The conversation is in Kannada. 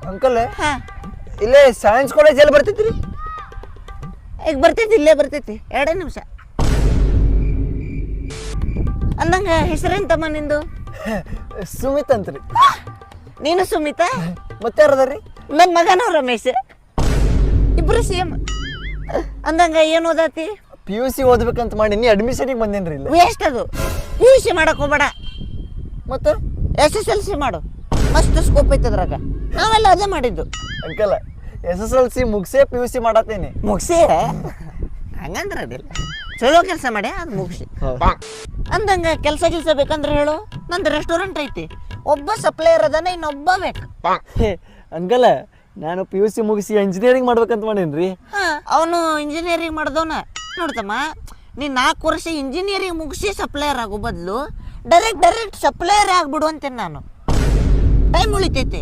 ಅಂಕಲ್ ಹಾ ಇಲ್ಲೇ ಸೈನ್ಸ್ ಕಾಲೇಜ್ ಎಲ್ಲಿ ಬರ್ತೈತ್ರಿ? ಈಗ ಬರ್ತೈತಿ, ಇಲ್ಲೇ ಬರ್ತೈತಿ, 2 ನಿಮಿಷ. ಅಂದಂಗ ಹೆಸರೇಂತಮ್ಮ ನಿಂದು? ಸುಮಿತ್ ಅಂತ್ರಿ. ನೀನು ಸುಮಿತಾ? ಮತ್ತೆ ಯಾರದಾರ್ರಿ? ನನ್ನ ಮಗನೂ ರಮೇಶ್, ಇಬ್ರು ಸೇಮ್. ಅಂದಂಗ ಏನು ಓದಾತಿ? PUC ಓದ್ಬೇಕಂತ ಮಾಡೀನಿ, ಅಡ್ಮಿಷನಿಗೆ ಬಂದೇನ್ರಿ ಇಲ್ಲ. ವೇಸ್ಟ್ ಅದು, PUC ಮಾಡಕ್ ಹೋಗ್ಬೇಡ, ಮತ್ತೆ SSLC ಮಾಡು, ಮಸ್ತ್ ಸ್ಕೋಪ್ ಐತೆ ಅದ್ರಾಗ. ನಾವೆಲ್ಲ ಅದೇ ಮಾಡಿದ್ದು. Uncle SSLC ಮುಗಿಸೇ PUC ಮಾಡತ್ತೇನೆ. ಮುಗಿಸಿ ಹಂಗಂದ್ರ ಅದಿಲ್ಲ, ಚಲೋ ಕೆಲಸ ಮಾಡಿ ಅದು ಮುಗಿಸಿ. ಅಂದಂಗ ಕೆಲಸ ಬೇಕಂದ್ರೆ ಹೇಳು, ನಂದು ರೆಸ್ಟೋರೆಂಟ್ ಐತಿ, ಒಬ್ಬ ಸಪ್ಲೈಯರ್ ಅದಾನ, ಇನ್ನೊಬ್ಬ ಬೇಕು. ಅಂಕಲ್ ನಾನು PUC ಮುಗಿಸಿ ಇಂಜಿನಿಯರಿಂಗ್ ಮಾಡ್ಬೇಕಂತ ಮಾಡೀನ್ರಿ. ಅವನು ಇಂಜಿನಿಯರಿಂಗ್ ಮಾಡ್ದವನ. ನೋಡ್ತಮ್ಮ, ನೀನು 4 ವರ್ಷ ಇಂಜಿನಿಯರಿಂಗ್ ಮುಗಿಸಿ ಸಪ್ಲೈಯರ್ ಆಗೋ ಬದಲು ಡೈರೆಕ್ಟ್ ಸಪ್ಲೈಯರ್ ಆಗ್ಬಿಡು ಅಂತೇನೆ ನಾನು. ಟೈಮ್ ಉಳಿತೈತಿ.